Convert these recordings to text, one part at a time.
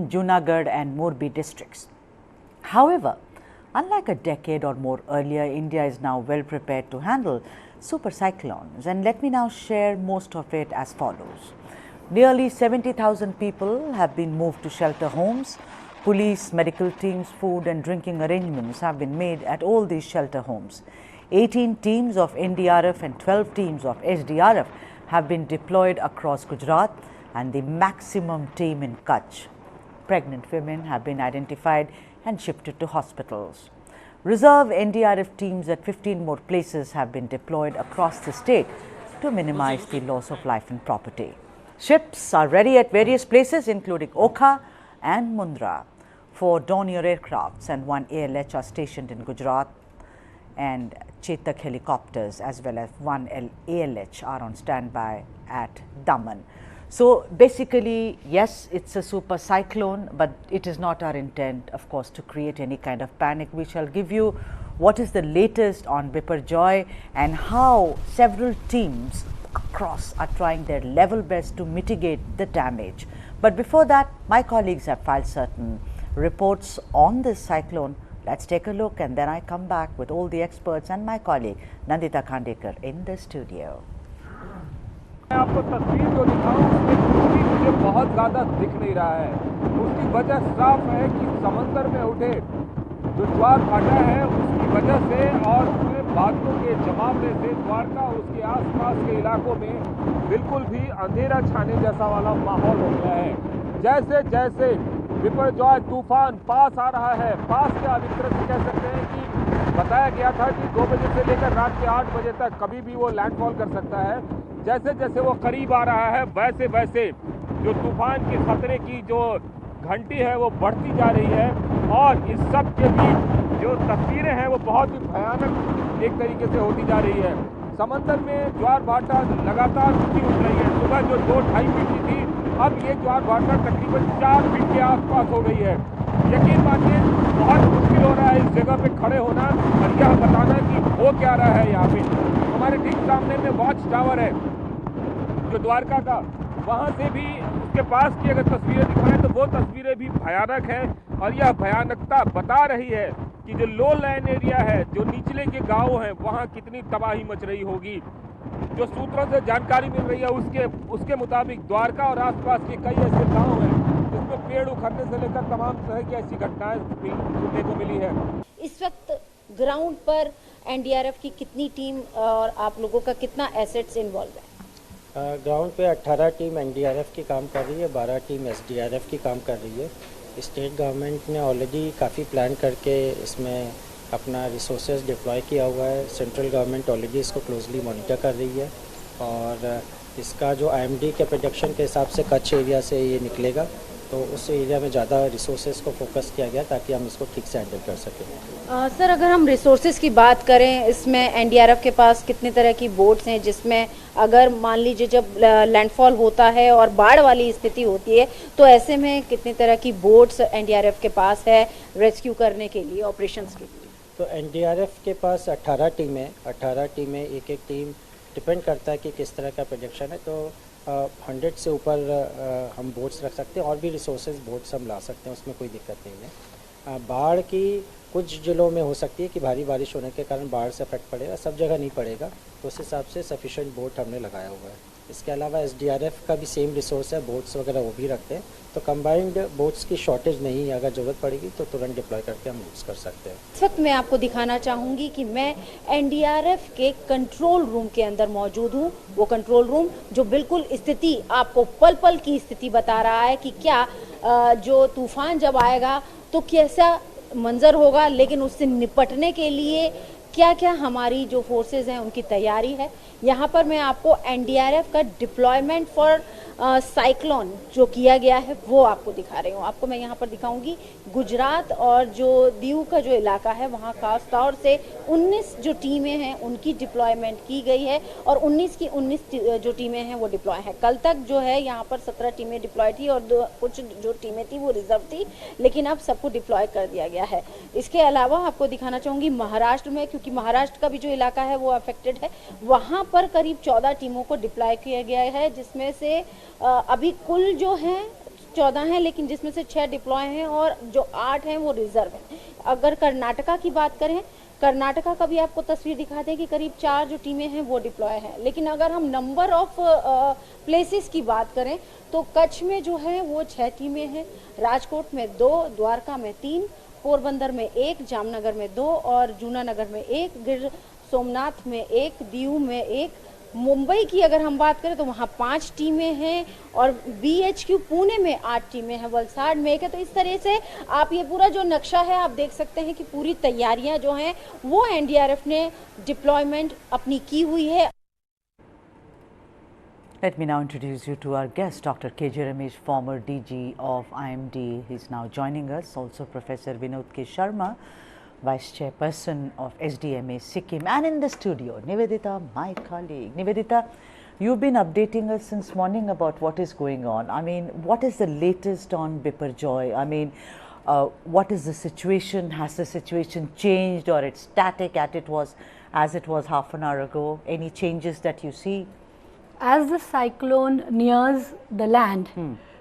Junagadh and Morbi districts. However, unlike a decade or more earlier, India is now well prepared to handle super cyclones, and let me now share most of it as follows. Nearly 70,000 people have been moved to shelter homes. Police, medical teams, food and drinking arrangements have been made at all these shelter homes. 18 teams of NDRF and 12 teams of SDRF have been deployed across Gujarat and the maximum team in Kutch. Pregnant women have been identified and shifted to hospitals. Reserve NDRF teams at 15 more places have been deployed across the state to minimize the loss of life and property. Ships are ready at various places including Okha and Mundra. 4 Dornier aircrafts and 1 ALH are stationed in Gujarat, and Chetak helicopters as well as 1 ALH are on standby at Daman. So basically, yes, it's a super cyclone, but it is not our intent, of course, to create any kind of panic. We shall give you what is the latest on Biparjoy and how several teams across are trying their level best to mitigate the damage. But before that, my colleagues have filed certain reports on this cyclone. Let's take a look, and then I come back with all the experts and my colleague Nandita Khandekar in the studio. मैं आपको तस्वीर जो दिखाऊं उसमें कुछ मुझे बहुत ज़्यादा दिख नहीं रहा है। उसकी वजह साफ है कि समंदर में उठे जो ज्वार भाटा है उसकी वजह से और पूरे बादलों के जमावड़े से द्वारका उसके आसपास के इलाकों में बिल्कुल भी अंधेरा छाने जैसा वाला माहौल हो गया है। जैसे जैसे बिपरजॉय तूफान पास आ रहा है, पास के आप इस तरह से कह सकते हैं कि बताया गया था कि 2 बजे से लेकर रात के 8 बजे तक कभी भी वो लैंडफॉल कर सकता है। जैसे जैसे वो करीब आ रहा है वैसे वैसे जो तूफान के खतरे की जो घंटी है वो बढ़ती जा रही है, और इस सब के बीच जो तस्वीरें हैं वो बहुत ही भयानक एक तरीके से होती जा रही है। समंदर में ज्वार भाटा लगातार ऊंची उठ रही है। सुबह जो 2-2.5 फीट की थी, अब ये ज्वार भाटा तकरीबन 4 फीट के आसपास हो गई है। यकीन मानिए बहुत मुश्किल हो रहा है इस जगह पे खड़े होना और यह बताना कि हो क्या रहा है यहाँ पे। हमारे ठीक सामने में वॉच टावर है जो द्वारका का, वहाँ से भी उसके पास की अगर तस्वीरें दिखाएं तो वो तस्वीरें भी भयानक हैं, और यह भयानकता बता रही है कि जो लो लैंड एरिया है, जो निचले के गांव हैं, वहाँ कितनी तबाही मच रही होगी। जो सूत्रों से जानकारी मिल रही है उसके मुताबिक द्वारका और आसपास के कई ऐसे गांव हैं जिसमें पेड़ उखड़ने से लेकर तमाम तरह की ऐसी घटनाएं सुनने को मिली है। इस वक्त ग्राउंड पर एनडीआरएफ की कितनी टीम और आप लोगों का कितना एसेट्स इन्वॉल्व है? ग्राउंड पे 18 टीम एनडीआरएफ की काम कर रही है, 12 टीम एसडीआरएफ की काम कर रही है। स्टेट गवर्नमेंट ने ऑलरेडी काफ़ी प्लान करके इसमें अपना रिसोर्सेज डिप्लॉय किया हुआ है। सेंट्रल गवर्नमेंट ऑलरेडी इसको क्लोजली मॉनिटर कर रही है, और इसका जो आईएमडी के प्रोडक्शन के हिसाब से कच्छ एरिया से ये निकलेगा, तो उस एरिया में ज़्यादा रिसोर्सेज को फोकस किया गया ताकि हम इसको ठीक से हैंडल कर सकें। सर, अगर हम रिसोर्सेज की बात करें, इसमें एनडीआरएफ के पास कितने तरह की बोट्स हैं, जिसमें अगर मान लीजिए जब लैंडफॉल होता है और बाढ़ वाली स्थिति होती है तो ऐसे में कितनी तरह की बोट्स एनडीआरएफ के पास है रेस्क्यू करने के लिए, ऑपरेशंस के लिए? तो एनडीआरएफ के पास 18 टीमें, 18 टीमें, एक एक टीम डिपेंड करता है कि किस तरह का प्रोजेक्शन है। तो 100 से ऊपर हम बोट्स रख सकते हैं, और भी रिसोर्सेज बोट्स हम ला सकते हैं, उसमें कोई दिक्कत नहीं है। बाढ़ की कुछ जिलों में हो सकती है कि भारी बारिश होने के कारण बाढ़ से इफेक्ट पड़ेगा, सब जगह नहीं पड़ेगा, तो उस हिसाब से सफिशेंट बोट हमने लगाया हुआ है। इसके अलावा एसडीआरएफ का भी सेम रिसोर्स है, बोट्स वगैरह वो भी रखते हैं, तो कंबाइंड बोट्स की शॉर्टेज नहीं है। अगर ज़रूरत पड़ेगी तो तुरंत डिप्लॉय करके हम यूज़ कर सकते हैं। इस वक्त मैं आपको दिखाना चाहूँगी कि मैं एनडीआरएफ के कंट्रोल रूम के अंदर मौजूद हूँ। वो कंट्रोल रूम जो बिल्कुल स्थिति आपको पल पल की स्थिति बता रहा है कि क्या जो तूफान जब आएगा तो कैसा मंजर होगा, लेकिन उससे निपटने के लिए क्या क्या हमारी जो फोर्सेस हैं उनकी तैयारी है। यहाँ पर मैं आपको एनडीआरएफ का डिप्लॉयमेंट फॉर साइक्लोन जो किया गया है वो आपको दिखा रही हूँ। आपको मैं यहाँ पर दिखाऊंगी गुजरात और जो दीव का जो इलाका है वहाँ खास तौर से 19 जो टीमें हैं उनकी डिप्लॉयमेंट की गई है, और 19 की 19 जो टीमें हैं वो डिप्लॉय हैं। कल तक जो है यहाँ पर 17 टीमें डिप्लॉय थी और कुछ जो टीमें थी वो रिजर्व थी, लेकिन अब सबको डिप्लॉय कर दिया गया है। इसके अलावा आपको दिखाना चाहूँगी महाराष्ट्र में, क्योंकि महाराष्ट्र का भी जो इलाका है वो अफेक्टेड है, वहाँ पर करीब 14 टीमों को डिप्लॉय किया गया है, जिसमें से अभी कुल जो है 14 हैं, लेकिन जिसमें से 6 डिप्लॉय हैं और जो 8 हैं वो रिजर्व हैं। अगर कर्नाटका की बात करें, कर्नाटका का भी आपको तस्वीर दिखाते हैं कि करीब 4 जो टीमें हैं वो डिप्लॉय हैं। लेकिन अगर हम नंबर ऑफ प्लेसेस की बात करें तो कच्छ में जो है वो 6 टीमें हैं, राजकोट में 2, द्वारका में 3, पोरबंदर में 1, जामनगर में 2 और जूनानगर में 1, गिर सोमनाथ में 1, दीव में 1। मुंबई की अगर हम बात करें तो वहाँ 5 टीमें हैं और BHQ पुणे में 8 टीमें हैं, वलसाड़ में 1 है। तो इस तरह से आप ये पूरा जो नक्शा है आप देख सकते हैं कि पूरी तैयारियां जो हैं वो NDRF ने डिप्लॉयमेंट अपनी की हुई है। Let me now introduce you to our guest, Dr. KJ Ramesh, former DG of IMD. He is now joining us. Also Professor Vinod K. Sharma, Vice Chairperson of SDMA Sikkim, and in the studio, Nivedita, my colleague. Nivedita, you've been updating us since morning about what is going on. I mean, what is the latest on Biparjoy? I mean, what is the situation? Has the situation changed or it's static as it was half an hour ago? Any changes that you see? As the cyclone nears the land,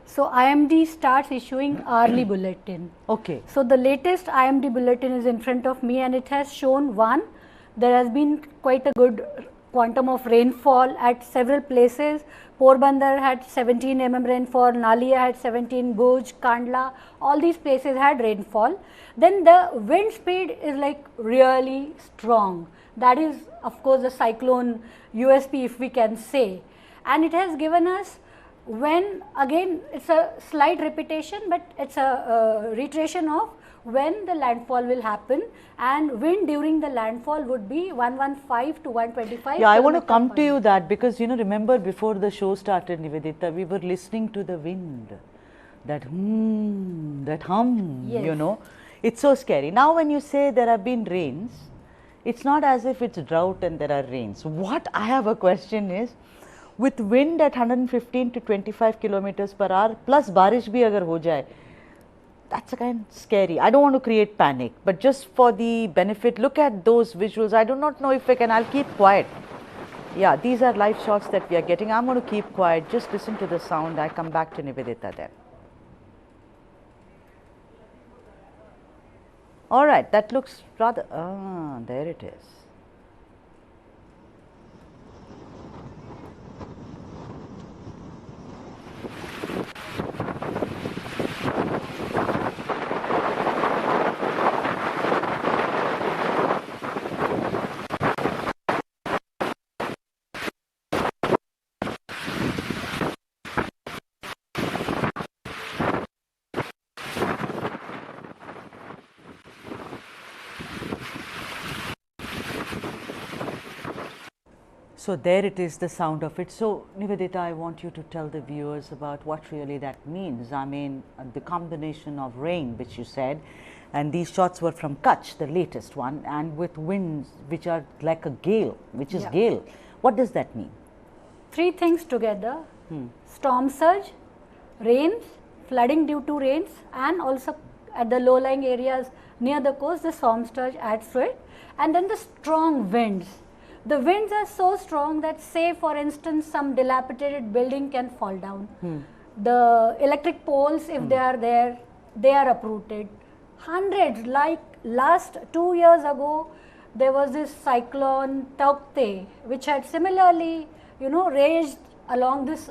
so IMD starts issuing hourly bulletin. Okay. So the latest IMD bulletin is in front of me and it has shown one, there has been quite a good quantum of rainfall at several places. Porbandar had 17 mm rainfall, Nalia had 17, Bhuj, Kandla, all these places had rainfall. Then the wind speed is like really strong. That is of course the cyclone USP, if we can say. And it has given us, when again it's a slight repetition, but it's a reiteration of when the landfall will happen, and wind during the landfall would be 115 to 125. Yeah, I want to come to you that, because you know, remember before the show started, Nivedita, we were listening to the wind, that that hum, yes. You know, it's so scary. Now when you say there have been rains, it's not as if it's drought and there are rains. What I have a question is, with wind at 115 to 25 kilometers per hour, plus barish bhi agar ho jaye, that's a kind of scary. I don't want to create panic, but just for the benefit, look at those visuals. I do not know if I can, I'll keep quiet. Yeah, these are live shots that we are getting. I'm going to keep quiet, just listen to the sound. I come back to Nivedita then. All right, that looks rather, there it is. So there it is, the sound of it. So Nivedita, I want you to tell the viewers about what really that means. I mean, the combination of rain, which you said, and these shots were from Kutch, the latest one, and with winds which are like a gale, which is gale. What does that mean? 3 things together, storm surge, rains, flooding due to rains, and also at the low-lying areas near the coast, the storm surge adds to it, and then the strong winds. The winds are so strong that, say for instance, some dilapidated building can fall down. The electric poles, if they are there, they are uprooted. Hundreds, like last 2 years ago, there was this cyclone Taukte, which had similarly, you know, raged along this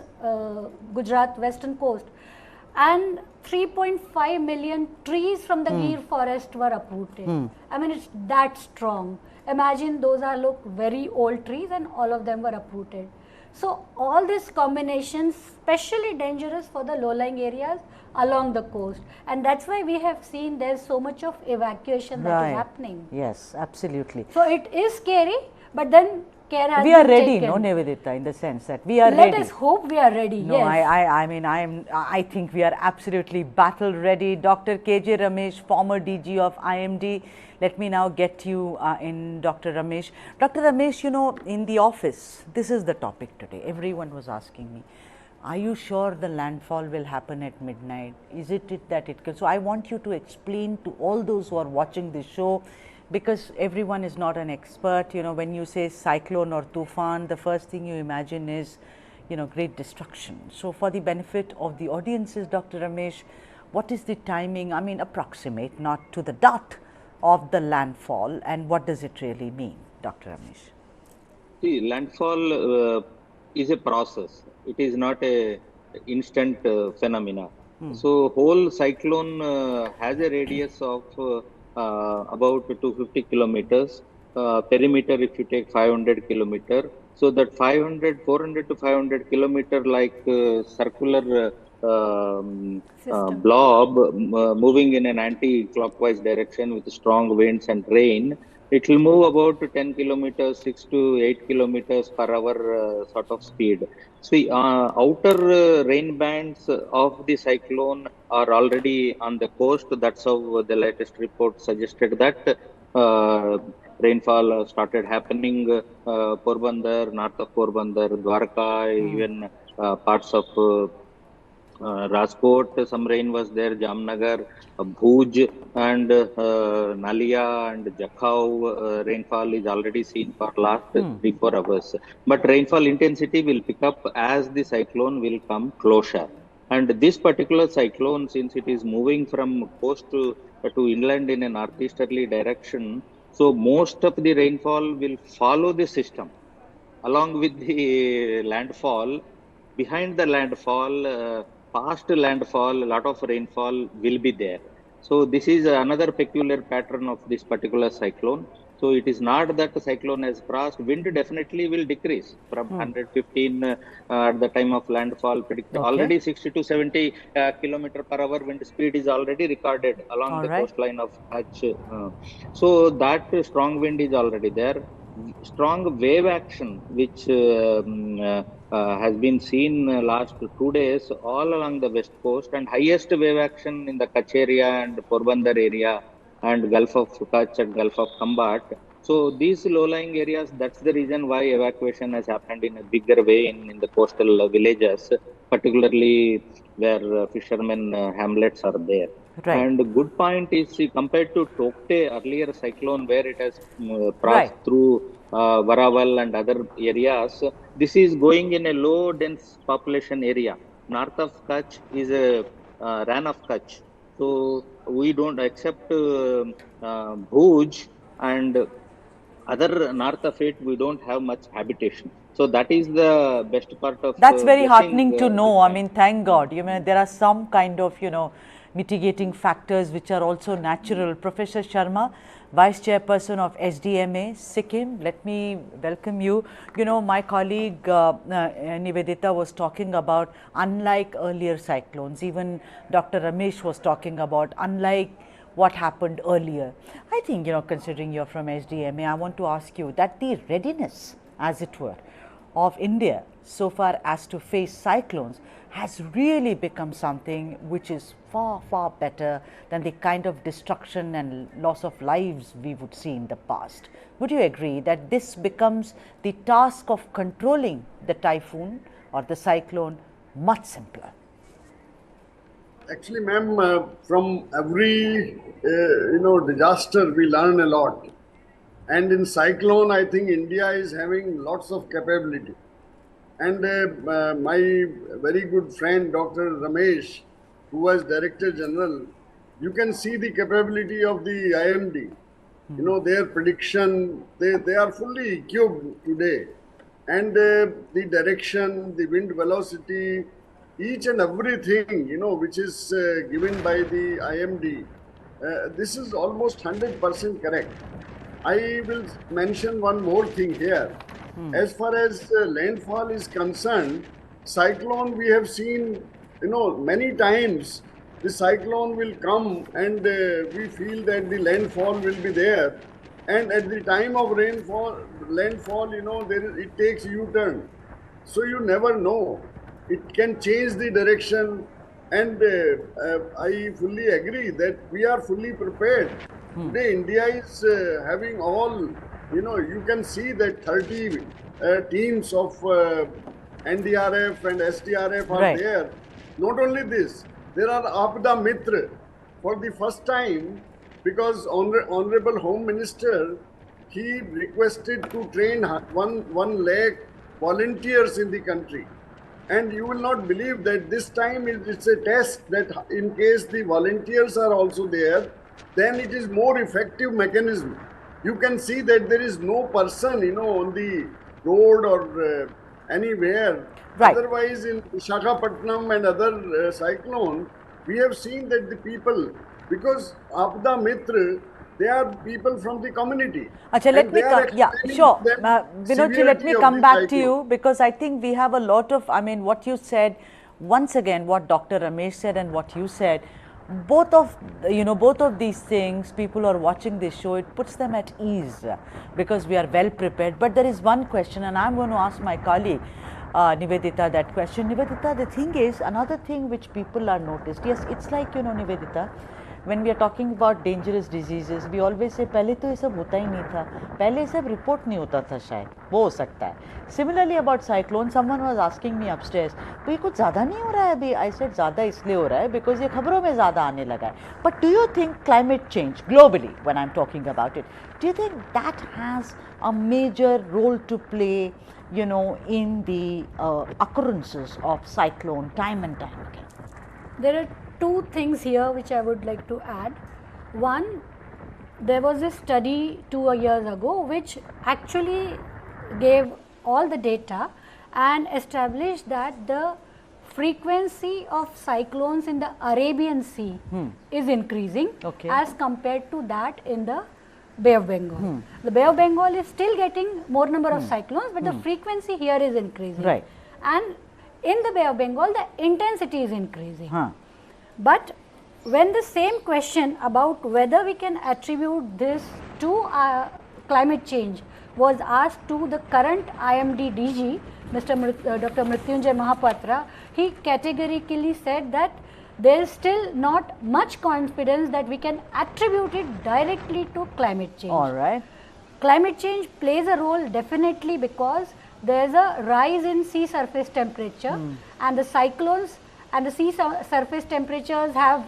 Gujarat western coast, and 3.5 million trees from the Gir forest were uprooted. I mean, it's that strong. Imagine those are very old trees and all of them were uprooted. So all this combination especially dangerous for the low-lying areas along the coast, and that's why we have seen there's so much of evacuation that is happening. Yes, absolutely. So it is scary, but then care has we are been ready, taken. no, Nivedita, in the sense that we are Let ready. us hope we are ready. No, yes. I think we are absolutely battle ready. Dr. KJ Ramesh, former DG of IMD. Let me now get you in, Dr. Ramesh. Dr. Ramesh, you know, in the office, this is the topic today. Everyone was asking me, are you sure the landfall will happen at midnight? Is it that it can? So I want you to explain to all those who are watching this show, because everyone is not an expert. You know, when you say cyclone or tufan, the first thing you imagine is, great destruction. So for the benefit of the audiences, Dr. Ramesh, what is the timing, I mean approximate, not to the dot, of the landfall, and what does it really mean, Dr. Ramesh? See, landfall is a process. It is not a instant phenomena. So whole cyclone has a radius of about 250 kilometers. Perimeter, if you take 500 kilometer, so that 400 to 500 kilometer, like circular blob moving in an anti-clockwise direction with strong winds and rain, it will move about 10 kilometers, 6 to 8 kilometers per hour sort of speed. See, outer rain bands of the cyclone are already on the coast. That's how the latest report suggested that rainfall started happening. Porbandar, north of Porbandar, Dwarka, even parts of Rajkot, some rain was there, Jamnagar, Bhuj, and Nalia and Jakhau. Rainfall is already seen for last 3-4 hours. But rainfall intensity will pick up as the cyclone will come closer. And this particular cyclone, since it is moving from coast to inland in a northeasterly direction, so most of the rainfall will follow the system along with the landfall. Behind the landfall, past landfall, a lot of rainfall will be there. So this is another peculiar pattern of this particular cyclone. So it is not that the cyclone has crossed. Wind definitely will decrease from 115 at the time of landfall. Already 60 to 70 kilometer per hour wind speed is already recorded along the coastline of Kutch. So that strong wind is already there. Strong wave action, which has been seen last 2 days all along the west coast, and highest wave action in the Kutch area and Porbandar area and Gulf of Kutch and Gulf of Kambat. So these low-lying areas, that's the reason why evacuation has happened in a bigger way in the coastal villages, particularly where fishermen hamlets are there. Right. And the good point is, see, compared to Tokte, earlier cyclone, where it has passed through Varaval and other areas, this is going in a low dense population area. North of Kutch is a Ran of Kutch. So we don't, except Bhuj and other north of it, we don't have much habitation. So that is the best part of. That's very heartening to know. I mean, thank God. There are some kind of, mitigating factors which are also natural. Professor Sharma, Vice Chairperson of SDMA, Sikkim, let me welcome you. My colleague Nivedita was talking about, unlike earlier cyclones, even Dr. Ramesh was talking about, unlike what happened earlier. I think, considering you're from SDMA, I want to ask you that the readiness, as it were, of India so far as to face cyclones has really become something which is far, far better than the kind of destruction and loss of lives we would see in the past. Would you agree that this becomes the task of controlling the typhoon or the cyclone much simpler? Actually, ma'am, from every disaster we learn a lot, and in cyclone I think India is having lots of capability. And my very good friend Dr. Ramesh, who was Director General, you can see the capability of the IMD. Their prediction, they are fully equipped today, and the direction, the wind velocity, each and everything, which is given by the IMD, this is almost 100% correct. I will mention one more thing here. As far as landfall is concerned, cyclone we have seen, many times the cyclone will come and we feel that the landfall will be there. And at the time of landfall, it takes U-turn. So you never know. It can change the direction, and I fully agree that we are fully prepared. Today India is having all, you can see that 30 teams of NDRF and SDRF are there. Not only this, there are Apda Mitra. For the first time, because Honorable Home Minister, he requested to train 1 lakh volunteers in the country. And you will not believe that this time it's a test that in case the volunteers are also there, then it is more effective mechanism. You can see that there is no person, on the road or anywhere. Right. Otherwise, in Visakhapatnam and other cyclone, we have seen that the people, because Apda Mitra, they are people from the community. Acha, let and me they are come. Yeah, explaining sure. to them Vinodji, let me severity of come the back to cyclone. you, because I think we have a lot of, I mean, what you said, once again, what Dr. Ramesh said and what you said, both of these things, people who are watching this show, it puts them at ease because we are well prepared. But there is one question, and I'm going to ask my colleague, Nivedita, that question. Nivedita, the thing is, another thing which people are noticed, yes, it's like, Nivedita, when we are talking about dangerous diseases, we always say पहले तो ये सब होता ही नहीं था, पहले ये सब रिपोर्ट नहीं होता था, शायद वो हो सकता है. Similarly about cyclone, someone was asking me upstairs, तो ये कुछ ज़्यादा नहीं हो रहा है अभी? I said ज़्यादा इसलिए हो रहा है because ये खबरों में ज़्यादा आने लगा है. But do you think climate change globally, when I'm talking about it, do you think that has a major role to play, in the occurrences of cyclone time and time again? There are two things here which I would like to add. One, there was a study 2 years ago which actually gave all the data and established that the frequency of cyclones in the Arabian Sea is increasing as compared to that in the Bay of Bengal. The Bay of Bengal is still getting more number of cyclones, but the frequency here is increasing. Right. And in the Bay of Bengal, the intensity is increasing. But when the same question about whether we can attribute this to climate change was asked to the current IMD DG, Dr. Mrityunjay Mahapatra, he categorically said that there is still not much confidence that we can attribute it directly to climate change. All right. Climate change plays a role definitely because there is a rise in sea surface temperature and the cyclones and the sea surface temperatures have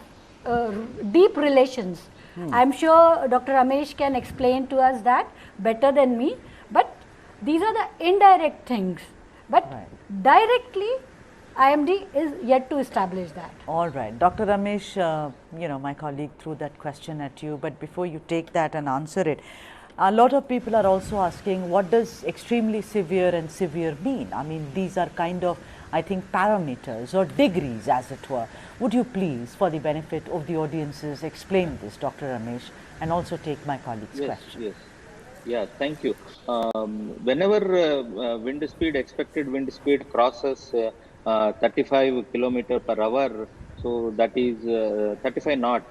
deep relations. I am sure Dr. Ramesh can explain to us that better than me, but these are the indirect things. But directly, IMD is yet to establish that. All right. Dr. Ramesh, my colleague threw that question at you, but before you take that and answer it, a lot of people are also asking, what does extremely severe and severe mean? I mean, these are kind of, I think, parameters or degrees, as it were. Would you please, for the benefit of the audiences, explain this, Dr. Ramesh, and also take my colleague's question? Yes. Yeah, thank you. Whenever expected wind speed crosses 35 kilometer per hour, so that is 35 knot.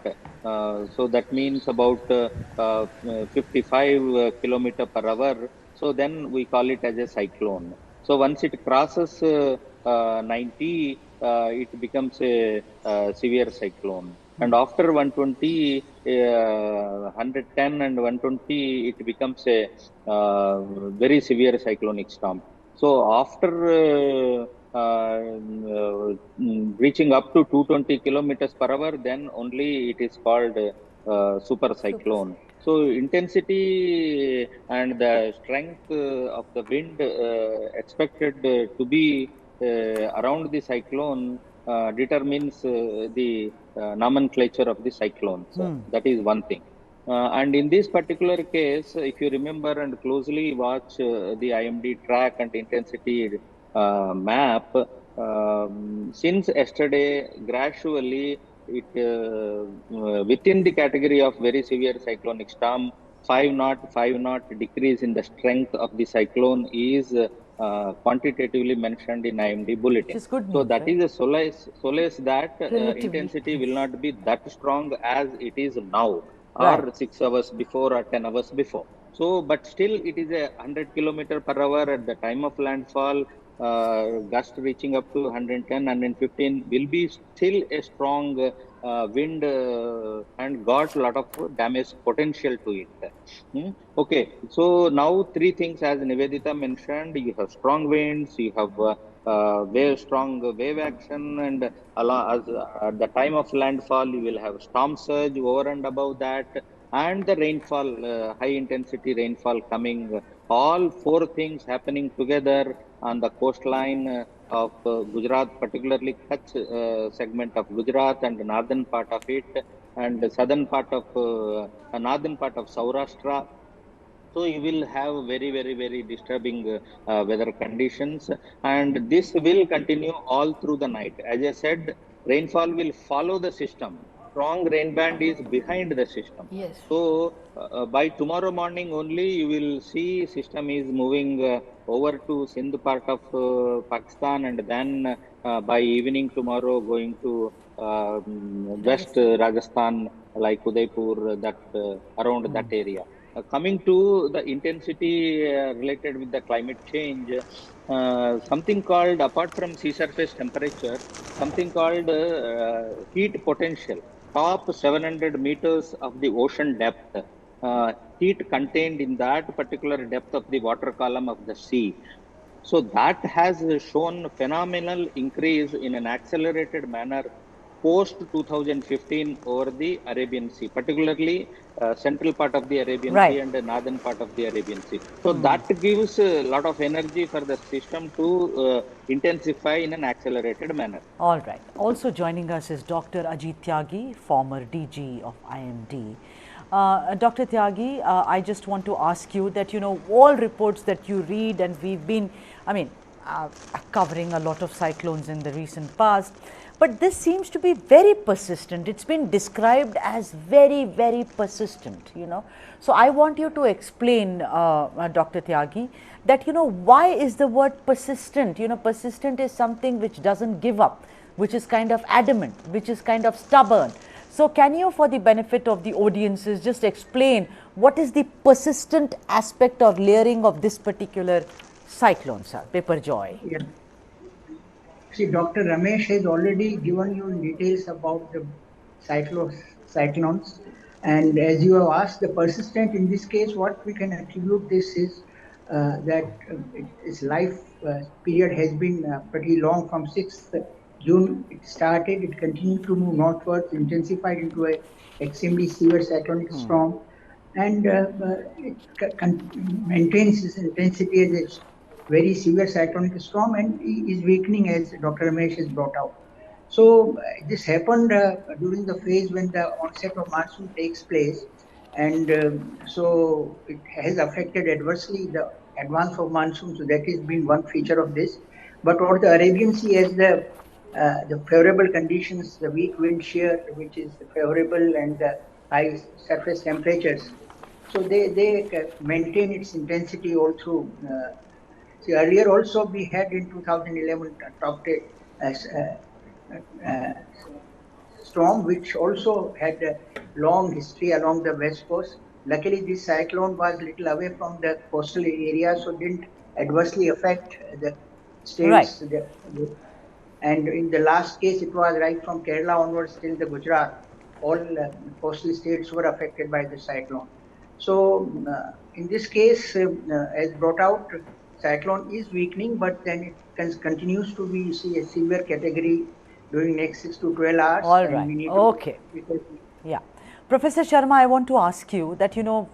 So that means about 55 kilometer per hour. So then we call it as a cyclone. So once it crosses 90, it becomes a severe cyclone. And after 120, 110 and 120, it becomes a very severe cyclonic storm. So after reaching up to 220 kilometers per hour, then only it is called super cyclone. So intensity and the strength of the wind expected to be around the cyclone determines the nomenclature of the cyclones. That is one thing. And in this particular case, if you remember and closely watch the IMD track and intensity map, since yesterday, gradually, it within the category of very severe cyclonic storm, 5 knot decrease in the strength of the cyclone is quantitatively mentioned in IMD bulletin. Good news, so that right? is a solace that intensity will not be that strong as it is now, or 6 hours before or 10 hours before. So, but still it is a 100 kilometer per hour at the time of landfall. Gust reaching up to 110, 115 will be still a strong wind and got a lot of damage potential to it. Okay, so now 3 things as Nivedita mentioned: you have strong winds, you have strong wave action, and at the time of landfall you will have storm surge over and above that, and the rainfall, high intensity rainfall coming. All 4 things happening together on the coastline of Gujarat, particularly Kutch segment of Gujarat and northern part of it, and southern part of northern part of Saurashtra. So you will have very disturbing weather conditions, and this will continue all through the night. As I said, rainfall will follow the system. Strong rain band is behind the system. Yes. So by tomorrow morning only, you will see system is moving over to Sindh part of Pakistan, and then by evening tomorrow going to west Rajasthan, like Udaipur, that around that area. Coming to the intensity related with the climate change, something called, apart from sea surface temperature, something called heat potential, top 700 meters of the ocean depth, heat contained in that particular depth of the water column of the sea. So that has shown phenomenal increase in an accelerated manner post 2015 over the Arabian Sea, particularly central part of the Arabian Sea Right. and the northern part of the Arabian Sea. So that gives a lot of energy for the system to intensify in an accelerated manner. All right. Also joining us is Dr. Ajit Tyagi, former DG of IMD. Dr. Tyagi, I just want to ask you that, you know, all reports that you read, and we've been, covering a lot of cyclones in the recent past, but this seems to be very persistent. It's been described as very persistent, you know. So I want you to explain, Dr. Tyagi, that, you know, why is the word persistent? You know, persistent is something which doesn't give up, which is kind of adamant, which is kind of stubborn. So can you, for the benefit of the audiences, just explain what is the persistent aspect or layering of this particular cyclone, sir, Biparjoy? Yeah. See, Dr. Ramesh has already given you details about the cyclones. And as you have asked, the persistent in this case, what we can attribute this is that its life period has been pretty long. From 6th June it started, it continued to move northwards, intensified into a extremely severe cyclonic storm, and it maintains its intensity as a very severe cyclonic storm, and is weakening, as Dr. Ramesh has brought out. So this happened during the phase when the onset of monsoon takes place, and so it has affected adversely the advance of monsoon. So that has been one feature of this. But over the Arabian Sea, as the favorable conditions, the weak wind shear, which is favorable, and the high surface temperatures, so they maintain its intensity all through. See, earlier also we had in 2011 adopted storm, which also had a long history along the west coast. Luckily, this cyclone was little away from the coastal area, so didn't adversely affect the states. Right. And in the last case, it was right from Kerala onwards till the Gujarat. All coastal states were affected by the cyclone. So in this case, as brought out, cyclone is weakening, but then it continues to be, a severe category during next 6 to 12 hours. All right. Okay. Yeah. Professor Sharma, I want to ask you that, you know,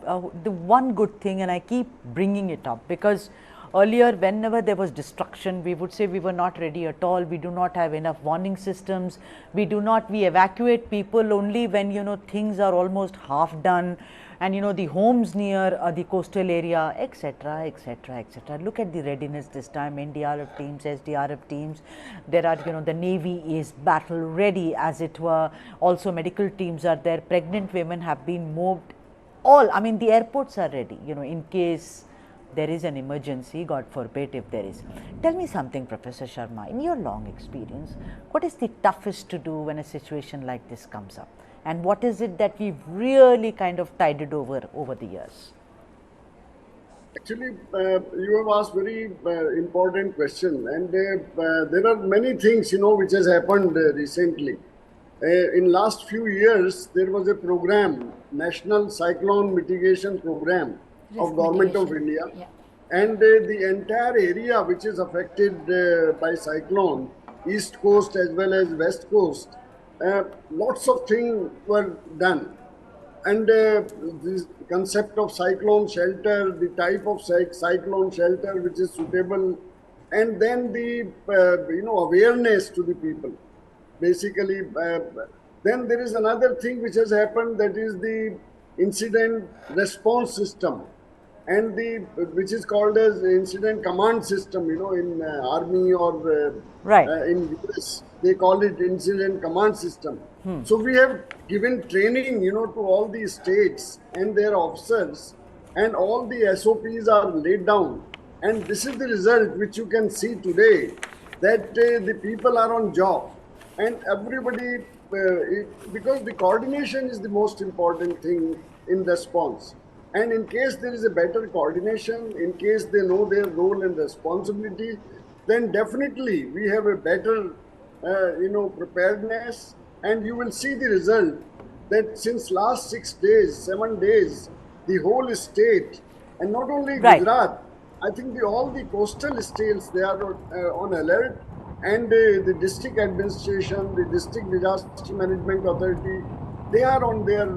the one good thing, and I keep bringing it up because earlier, whenever there was destruction, we would say we were not ready at all. We do not have enough warning systems. We evacuate people only when, you know, things are almost half done, and, you know, the homes near the coastal area, etc. Look at the readiness this time. NDRF teams, SDRF teams. There are, you know, the Navy is battle ready, as it were. Also, medical teams are there. Pregnant women have been moved. The airports are ready, you know, in case there is an emergency, God forbid if there is. Tell me something, Professor Sharma, in your long experience, what is the toughest to do when a situation like this comes up? And what is it that we've really kind of tided over the years? Actually, you have asked very important question, and there are many things, you know, which has happened recently. In last few years, there was a program, National Cyclone Mitigation Program of Government of India, and the entire area which is affected by cyclone, East Coast as well as West Coast, lots of things were done. And this concept of cyclone shelter, the type of cyclone shelter which is suitable, and then the awareness to the people. Basically, then there is another thing which has happened, that is the incident response system, and which is called as incident command system. In army or Right. in US, they call it incident command system. So we have given training, to all these states and their officers, and all the SOPs are laid down. And this is the result which you can see today, that the people are on job, and everybody, because the coordination is the most important thing in response. And in case there is a better coordination, in case they know their role and responsibility, then definitely we have a better, preparedness. And you will see the result that since last 6 days, 7 days, the whole state, and not only Right. Gujarat, I think all the coastal states, they are on alert, and the district administration, the district disaster management authority, they are on their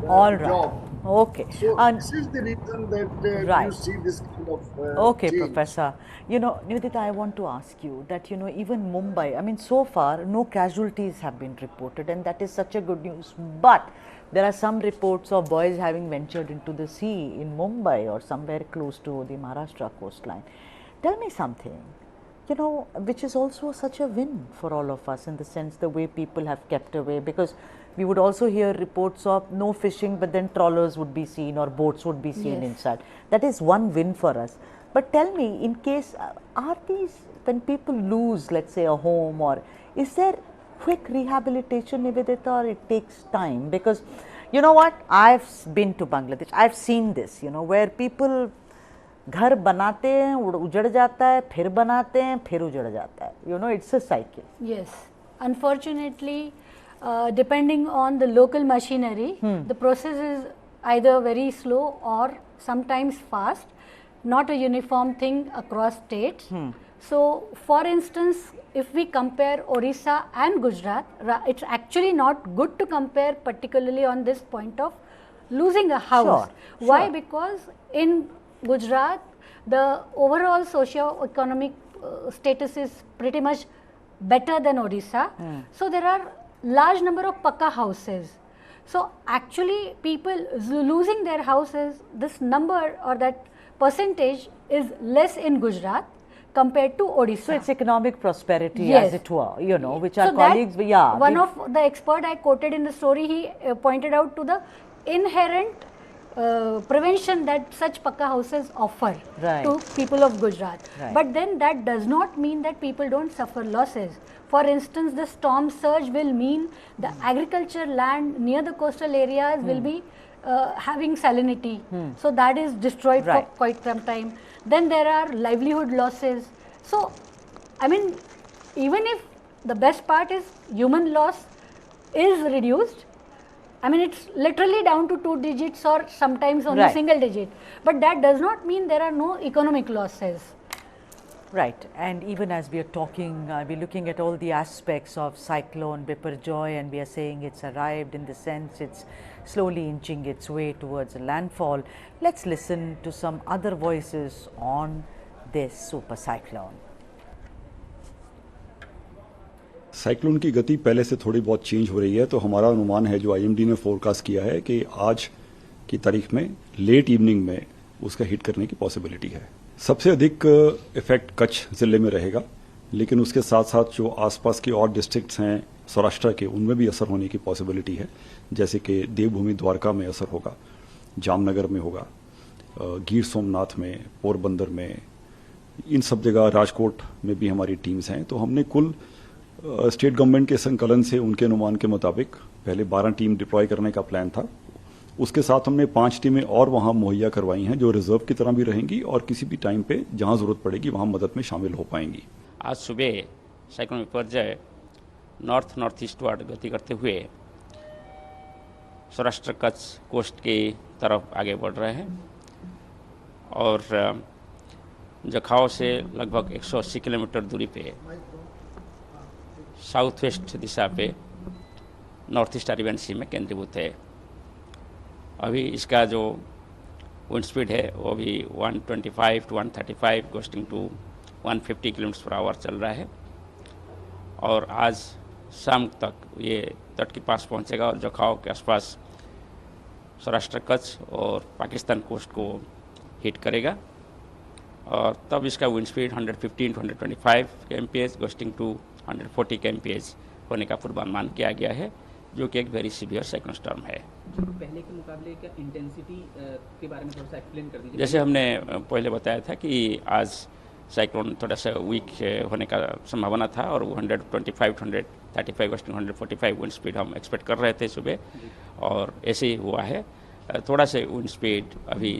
All right. job. Okay. So And this is the reason that Right. you see this kind of okay, change. Professor. Nidita, I want to ask you that, even Mumbai, I mean, so far, no casualties have been reported, and that is such a good news. But there are some reports of boys having ventured into the sea in Mumbai or somewhere close to the Maharashtra coastline. Tell me something, which is also such a win for all of us, in the sense the way people have kept away, because we would also hear reports of no fishing, but then trawlers would be seen or boats would be seen Yes. inside. That is one win for us. But tell me, in case, are these, when people lose, let's say, a home, or is there quick rehabilitation, Nivedita, or it takes time? Because you know what, I've been to Bangladesh, I've seen this, where people घर बनाते हैं, उजड़ जाता है, फिर बनाते हैं, फिर उजड़ जाता है. It's a cycle. Yes, unfortunately, depending on the local machinery, the process is either very slow or sometimes fast, not a uniform thing across states. So, for instance, if we compare Orissa and Gujarat, it's actually not good to compare, particularly on this point of losing a house. Sure, Why? sure. Because in Gujarat, the overall socio-economic status is pretty much better than Orissa. So there are large number of pakka houses. So actually people losing their houses, this number or that percentage is less in Gujarat compared to Odisha. So it's economic prosperity, Yes. as it were, which our So that colleagues, yeah. one of the expert I quoted in the story, he pointed out to the inherent prevention that such pakka houses offer Right. to people of Gujarat. Right. But then that does not mean that people don't suffer losses. For instance, the storm surge will mean the agriculture land near the coastal areas will be having salinity. So that is destroyed Right. for quite some time. Then there are livelihood losses. So, I mean, even if the best part is human loss is reduced, I mean, it's literally down to 2 digits or sometimes only Right. single digit. But that does not mean there are no economic losses. Right, and even as we are talking, we're looking at all the aspects of Cyclone Biparjoy, and we are saying it's arrived, in the sense it's slowly inching its way towards a landfall. Let's listen to some other voices on this super cyclone. Cyclone की गति पहले से थोड़ी बहुत change हो रही है, तो हमारा अनुमान है, जो आईएमडी ने फोरकास्ट किया है, कि आज की तारीख में लेट इवनिंग में उसका हिट करने की पॉसिबिलिटी है. सबसे अधिक इफेक्ट कच्छ जिले में रहेगा, लेकिन उसके साथ साथ जो आसपास के और डिस्ट्रिक्ट्स हैं सौराष्ट्र के, उनमें भी असर होने की पॉसिबिलिटी है. जैसे कि देवभूमि द्वारका में असर होगा, जामनगर में होगा, गिर सोमनाथ में, पोरबंदर में, इन सब जगह, राजकोट में भी हमारी टीम्स हैं. तो हमने कुल स्टेट गवर्नमेंट के संकलन से उनके अनुमान के मुताबिक पहले 12 टीम डिप्लॉय करने का प्लान था. उसके साथ हमने 5 टीमें और वहां मुहैया करवाई हैं, जो रिजर्व की तरह भी रहेंगी और किसी भी टाइम पे जहां जरूरत पड़ेगी वहां मदद में शामिल हो पाएंगी. आज सुबह साइक्लोन बिपरजॉय नॉर्थ ईस्टवर्ड गति करते हुए सौराष्ट्र कच्छ कोस्ट की तरफ आगे बढ़ रहे हैं और जखाओ से लगभग 180 किलोमीटर दूरी पे साउथ वेस्ट दिशा पे नॉर्थ ईस्ट अरेबियन सी में केंद्रीभूत है. अभी इसका जो विंड स्पीड है वो भी 125 to 135 गोस्टिंग टू 150 किलोमीटर/आवर चल रहा है और आज शाम तक ये तट के पास पहुंचेगा और जखाव के आसपास सौराष्ट्र कच्छ और पाकिस्तान कोस्ट को हिट करेगा और तब इसका wind speed 115 to 125 kmph gusting to 140 kmph होने का पूर्वानुमान किया गया है, जो कि एक वेरी सीवियर साइक्लोन स्टॉर्म है। पहले के मुकाबले क्या इंटेंसिटी के बारे में थोड़ा सा एक्सप्लेन कर दीजिए। जैसे हमने पहले बताया था कि आज साइक्लोन थोड़ा सा वीक होने का संभावना था और वो 125 to 135 गस्टिंग 145 विंड स्पीड हम एक्सपेक्ट कर रहे थे सुबह और ऐसे ही हुआ है। थोड़ा सा विंड स्पीड अभी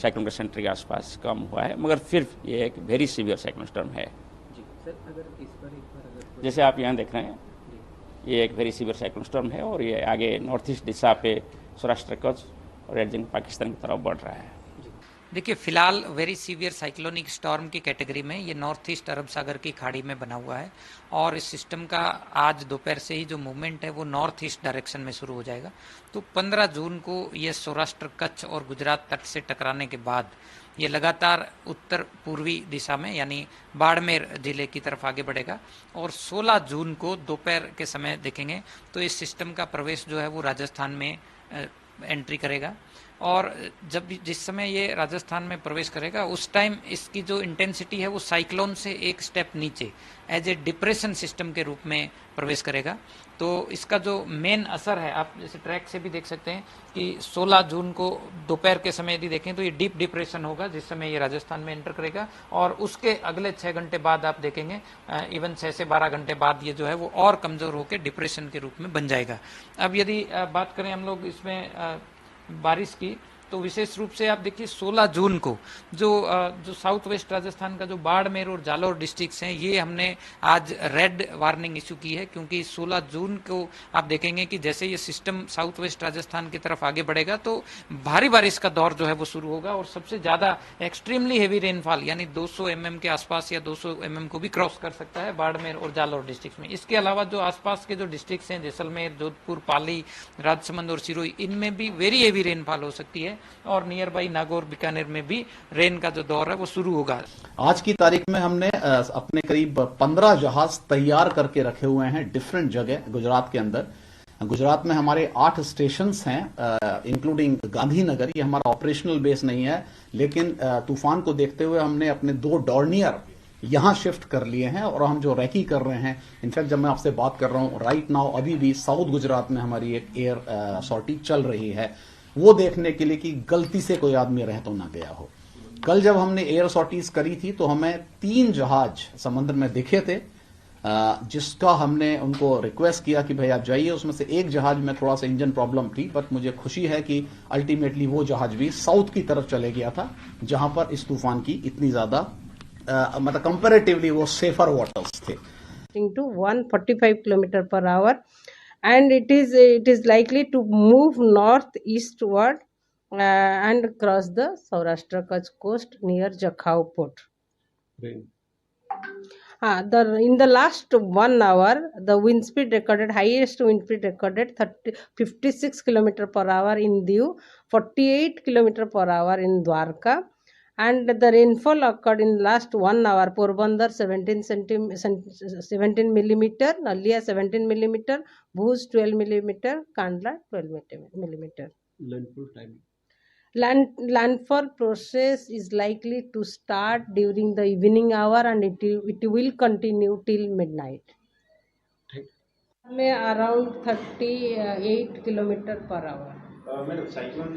साइक्लोन के सेंटर के आसपास कम हुआ है, मगर फिर ये एक वेरी सीवियर साइक्लोन स्टॉर्म है। जी सर, अगर इस पर एक बार अगर जैसे आप यहाँ देख रहे हैं, ये एक वेरी सीवियर साइक्लोन स्टॉर्म है और ये आगे नॉर्थ ईस्ट दिशा पे सौराष्ट्र कच्छ और एडजंग पाकिस्तान की तरफ बढ़ रहा है। देखिए, फिलहाल वेरी सीवियर साइक्लोनिक स्टॉर्म की कैटेगरी में ये नॉर्थ ईस्ट अरब सागर की खाड़ी में बना हुआ है और इस सिस्टम का आज दोपहर से ही जो मूवमेंट है वो नॉर्थ ईस्ट डायरेक्शन में शुरू हो जाएगा। तो 15 जून को ये सौराष्ट्र कच्छ और गुजरात तट से टकराने के बाद ये लगातार उत्तर पूर्वी दिशा में यानी बाड़मेर जिले की तरफ आगे बढ़ेगा और 16 जून को दोपहर के समय देखेंगे तो इस सिस्टम का प्रवेश जो है वो राजस्थान में एंट्री करेगा और जब जिस समय ये राजस्थान में प्रवेश करेगा उस टाइम इसकी जो इंटेंसिटी है वो साइक्लोन से एक स्टेप नीचे एज ए डिप्रेशन सिस्टम के रूप में प्रवेश करेगा। तो इसका जो मेन असर है, आप जैसे ट्रैक से भी देख सकते हैं कि 16 जून को दोपहर के समय यदि देखें तो ये डीप डिप्रेशन होगा जिस समय ये राजस्थान में एंटर करेगा और उसके अगले 6 घंटे बाद आप देखेंगे इवन 6 से 12 घंटे बाद ये जो है वो और कमजोर होकर डिप्रेशन के रूप में बन जाएगा। अब यदि बात करें हम लोग इसमें बारिश की, तो विशेष रूप से आप देखिए 16 जून को जो साउथ वेस्ट राजस्थान का जो बाड़मेर और जालौर डिस्ट्रिक्ट्स हैं ये हमने आज रेड वार्निंग इशू की है, क्योंकि 16 जून को आप देखेंगे कि जैसे ये सिस्टम साउथ वेस्ट राजस्थान की तरफ आगे बढ़ेगा तो भारी बारिश का दौर जो है वो शुरू होगा और सबसे ज्यादा एक्सट्रीमली हेवी रेनफॉल यानी 200 mm के आसपास या 200 mm को भी क्रॉस कर सकता है बाड़मेर और जालौर डिस्ट्रिक्ट में। इसके अलावा जो आसपास के जो डिस्ट्रिक्ट्स हैं जैसलमेर, जोधपुर, पाली, राजसमंद और सिरोही, इनमें भी वेरी हेवी रेनफॉल हो सकती है और नियर बाई नागौर, बीकानेर में भी रेन का जो दौर है वो शुरू होगा। आज की तारीख में हमने अपने करीब 15 जहाज तैयार करके रखे हुए हैं डिफरेंट जगह गुजरात के अंदर। गुजरात में हमारे 8 स्टेशंस हैं इंक्लूडिंग गांधीनगर। ये हमारा ऑपरेशनल बेस नहीं है, लेकिन तूफान को देखते हुए हमने अपने 2 डॉर्नियर यहां शिफ्ट कर लिए हैं और हम जो रैकी कर रहे हैं, इनफैक्ट जब मैं आपसे बात कर रहा हूं राइट नाउ अभी भी साउथ गुजरात में हमारी एक एयर सॉर्टी चल रही है, वो देखने के लिए कि गलती से कोई आदमी रह तो ना गया हो। कल जब हमने एयर सॉर्टीज करी थी तो हमें 3 जहाज समुद्र में दिखे थे, जिसका हमने उनको रिक्वेस्ट किया कि भाई आप जाइए। उसमें से एक जहाज में थोड़ा सा इंजन प्रॉब्लम थी, बट मुझे खुशी है कि अल्टीमेटली वो जहाज भी साउथ की तरफ चले गया था, जहां पर इस तूफान की इतनी ज्यादा मतलब कंपैरेटिवली वो सेफर वाटर्स थे। to 145 km/h and it is likely to move north eastward and cross the Saurashtra Kutch coast near Jakhau port. In the last 1 hour, the wind speed recorded, highest wind speed recorded 56 km/h in Diu, 48 km/h in Dwarka, and the rainfall occurred in last 1 hour. Porbandar 17 millimeter, Nalia 17 millimeter, Bhuj 12 millimeter, Kandla 12 millimeter. Landfall timing. Landfall process is likely to start during the evening hour and it will continue till midnight. में around 38 km/h. Madam, cyclone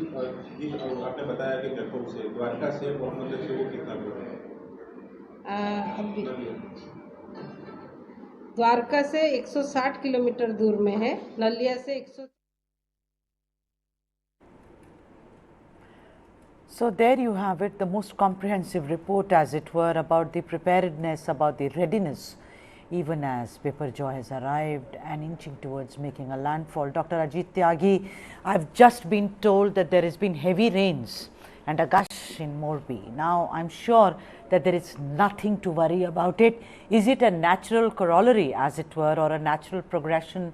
आपने बताया कि जखौ से द्वारका से पोरबंदर से वो कितना दूर है? द्वारका से 160 किलोमीटर दूर में है, नलिया से 100। So there you have it, the most comprehensive report as it were about the preparedness, about the readiness, even as Biparjoy has arrived and inching towards making a landfall. Dr. Ajit Tyagi, I've just been told that there has been heavy rains and a gush in Morbi. Now I'm sure that there is nothing to worry about it. Is it a natural corollary as it were, or a natural progression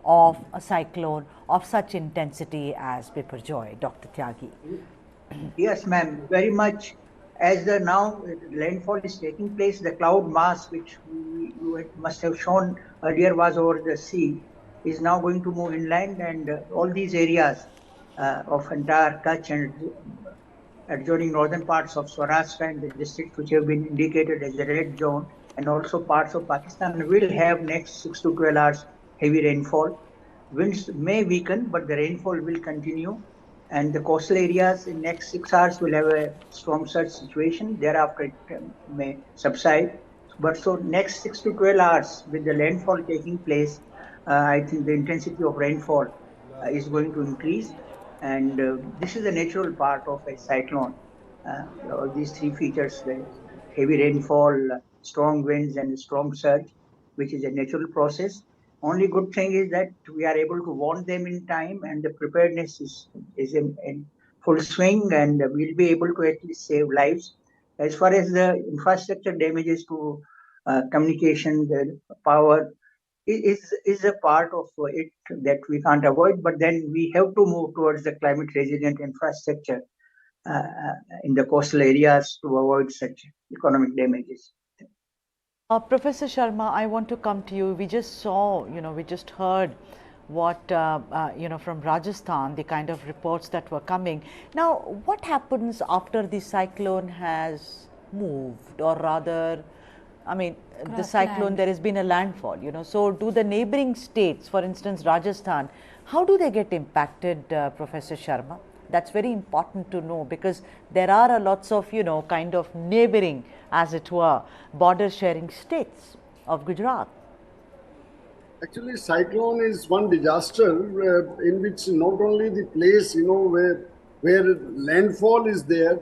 of a cyclone of such intensity as Biparjoy? Dr. Tyagi. Yes, ma'am, very much as the now landfall is taking place, the cloud mass which you must have shown earlier was over the sea is now going to move inland, and all these areas of entire Kutch and adjoining northern parts of Saurashtra and the districts which have been indicated as the red zone, and also parts of Pakistan will have next 6 to 12 hours heavy rainfall. Winds may weaken, but the rainfall will continue, and the coastal areas in next 6 hours will have a storm surge situation. Thereafter, it may subside. But so next 6 to 12 hours with the landfall taking place, I think the intensity of rainfall is going to increase, and this is a natural part of a cyclone. These three features: the heavy rainfall, strong winds, and strong surge, which is a natural process. Only good thing is that we are able to warn them in time, and the preparedness is in full swing, and we'll be able to at least save lives. As far as the infrastructure damages to communication, the power is a part of it that we can't avoid, but then we have to move towards the climate resilient infrastructure in the coastal areas to avoid such economic damages. Professor Sharma, I want to come to you. We just saw, we just heard what, from Rajasthan, the kind of reports that were coming. Now, what happens after the cyclone has moved, or rather, I mean, the cyclone, there has been a landfall, so do the neighboring states, for instance, Rajasthan, how do they get impacted, Professor Sharma? That's very important to know, because there are lots of, kind of neighboring, as it were, border sharing states of Gujarat. Actually, cyclone is one disaster in which not only the place, where landfall is there,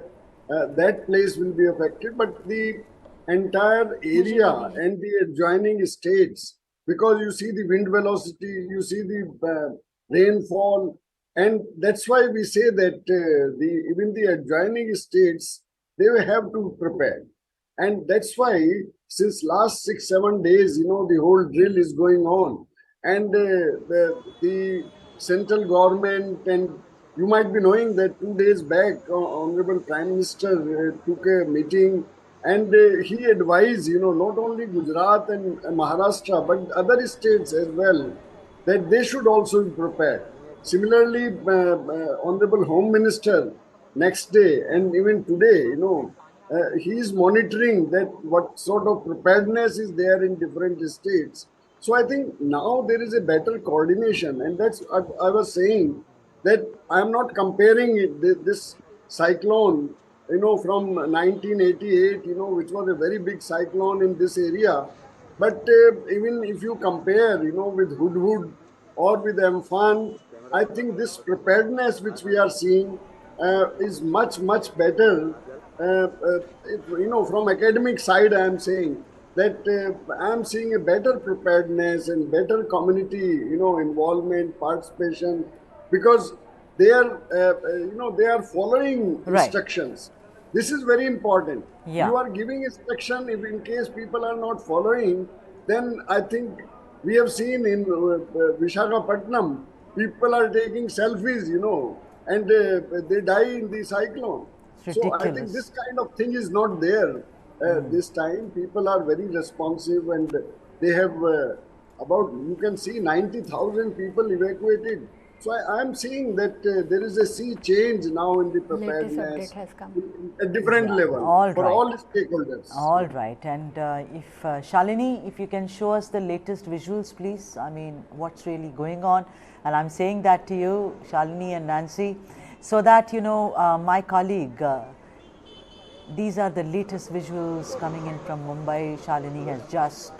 that place will be affected, but the entire area and the adjoining states, because you see the wind velocity, you see the rainfall, and that's why we say that even the adjoining states, they will have to prepare. And that's why since last 6-7 days, the whole drill is going on. And the central government, and you might be knowing that 2 days back, Honorable Prime Minister took a meeting, and he advised, not only Gujarat and Maharashtra, but other states as well, that they should also be prepared. Similarly, Honorable Home Minister next day and even today, he is monitoring that what sort of preparedness is there in different states. So I think now there is a better coordination, and that's what I was saying, that I am not comparing this cyclone, from 1988, which was a very big cyclone in this area. But even if you compare, with Hudhud or with Amphan, I think this preparedness which we are seeing is much, much better. From academic side, I am saying that I am seeing a better preparedness and better community, involvement, participation, because they are, they are following instructions. This is very important. Yeah. You are giving instruction. If in case people are not following, then I think we have seen in Visakhapatnam, people are taking selfies, and they die in the cyclone. So I think this kind of thing is not there this time. People are very responsive, and they have you can see 90,000 people evacuated. So I am seeing that there is a sea change now in the preparedness at different level for all stakeholders. All right. And if Shalini, if you can show us the latest visuals, please. I mean, what's really going on? And I'm saying that to you, Shalini and Nancy, so that, my colleague, these are the latest visuals coming in from Mumbai. Shalini has just,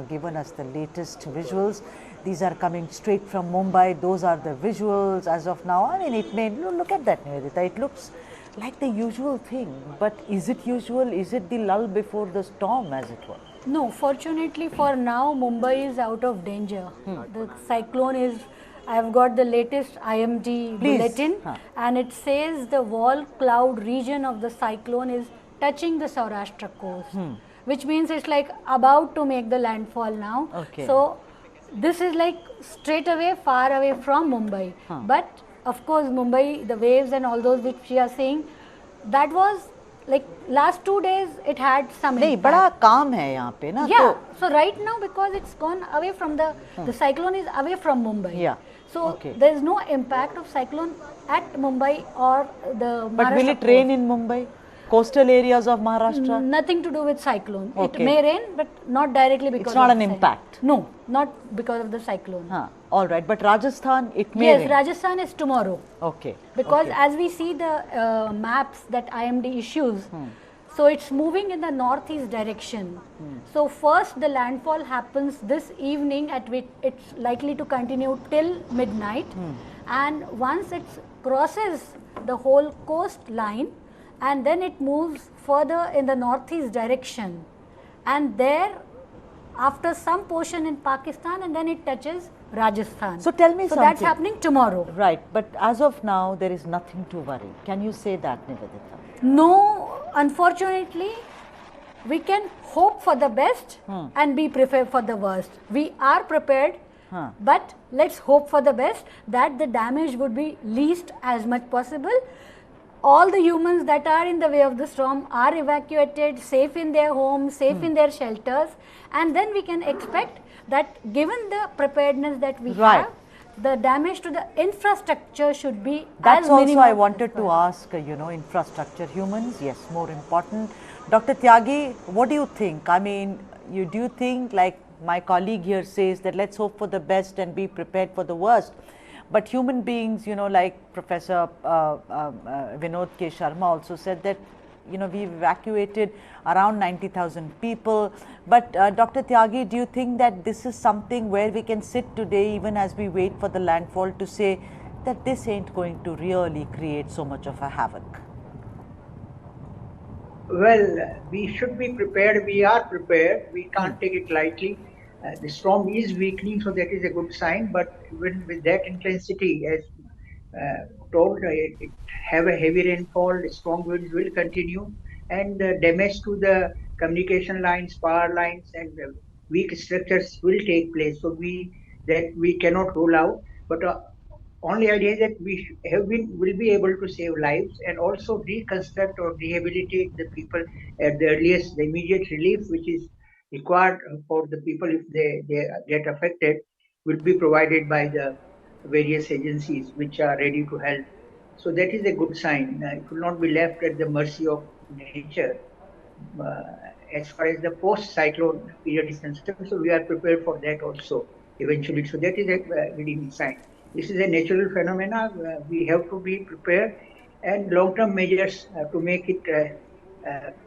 given us the latest visuals. These are coming straight from Mumbai. Those are the visuals as of now. I mean, it may, look at that, Nivedita. It looks like the usual thing. But is it usual? Is it the lull before the storm, as it were? No, fortunately for now, Mumbai is out of danger. The cyclone is, I've got the latest IMD bulletin, and it says the wall cloud region of the cyclone is touching the Saurashtra coast, which means it's like about to make the landfall now. So this is like straight away, far away from Mumbai. But of course, Mumbai, the waves and all those which we are seeing, that was like last 2 days it had some नहीं, impact. बड़ा काम है यहाँ पे ना. Yeah, so right now because it's gone away from the cyclone is away from Mumbai. Yeah. So Okay. there is no impact of cyclone at Mumbai or the But will it rain in Mumbai? Coastal areas of Maharashtra? Nothing to do with cyclone. Okay. It may rain, but not directly because It's not of an the impact. No, not because of the cyclone. All right, but Rajasthan, it may Yes, rain. Rajasthan is tomorrow. Okay. Because okay. as we see the maps that IMD issues, so it's moving in the northeast direction. So first the landfall happens this evening, at which it's likely to continue till midnight. And once it crosses the whole coastline, and then it moves further in the northeast direction, and there after some portion in Pakistan, and then it touches Rajasthan. So tell me so something. That's happening tomorrow. Right, but as of now there is nothing to worry. Can you say that, Nivedita? No, unfortunately we can hope for the best and be prepared for the worst. We are prepared, but let's hope for the best, that the damage would be least as much possible. All the humans that are in the way of the storm are evacuated, safe in their homes, safe in their shelters, and then we can expect that given the preparedness that we have, the damage to the infrastructure should be That's as also minimal I wanted to ask, infrastructure, humans, yes, more important. Dr. Tyagi, what do you think? I mean, do you think, like my colleague here says, that let's hope for the best and be prepared for the worst? But human beings, like Professor Vinod K. Sharma also said that, we've evacuated around 90,000 people. But Dr. Tyagi, do you think that this is something where we can sit today, even as we wait for the landfall, to say that this ain't going to really create so much of a havoc? Well, we should be prepared. We are prepared. We can't take it lightly. The storm is weakening, so that is a good sign. But even with that intensity, as told, it have a heavy rainfall, strong winds will continue, and damage to the communication lines, power lines, and weak structures will take place. So we cannot rule out. But only idea is that will be able to save lives and also reconstruct or rehabilitate the people at the earliest. The immediate relief which is required for the people if they get affected will be provided by the various agencies which are ready to help. So that is a good sign. It will not be left at the mercy of nature. As far as the post-cyclone period is concerned, so we are prepared for that also eventually. So that is a leading sign. This is a natural phenomena. We have to be prepared, and long-term measures to make it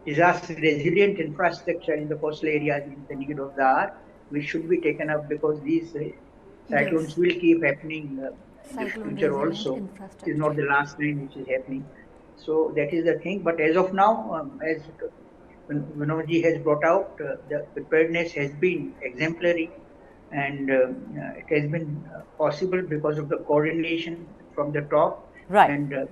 disaster resilient infrastructure in the coastal areas in the need of the hour, which should be taken up, because these cyclones will keep happening in the future also. It is not the last time which is happening. So that is the thing. But as of now, as Vinodji has brought out, the preparedness has been exemplary, and it has been possible because of the coordination from the top. Right. And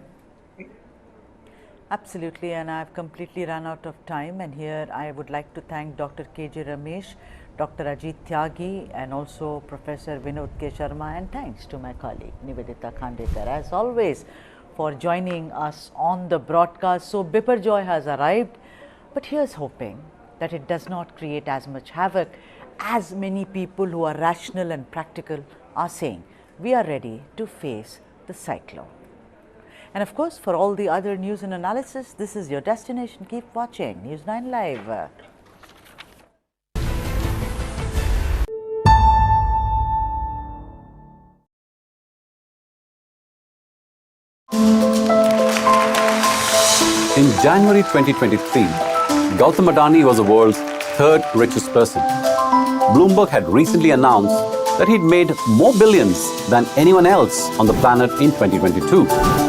absolutely, and I've completely run out of time, and here I would like to thank Dr. K.J. Ramesh, Dr. Ajit Tyagi, and also Professor Vinod K. Sharma, and thanks to my colleague Nivedita Khandekar, as always, for joining us on the broadcast. So Biparjoy has arrived, but here's hoping that it does not create as much havoc as many people who are rational and practical are saying. We are ready to face the cyclone. And of course, for all the other news and analysis, this is your destination. Keep watching News9 Live. In January 2023, Gautam Adani was the world's third richest person. Bloomberg had recently announced that he'd made more billions than anyone else on the planet in 2022.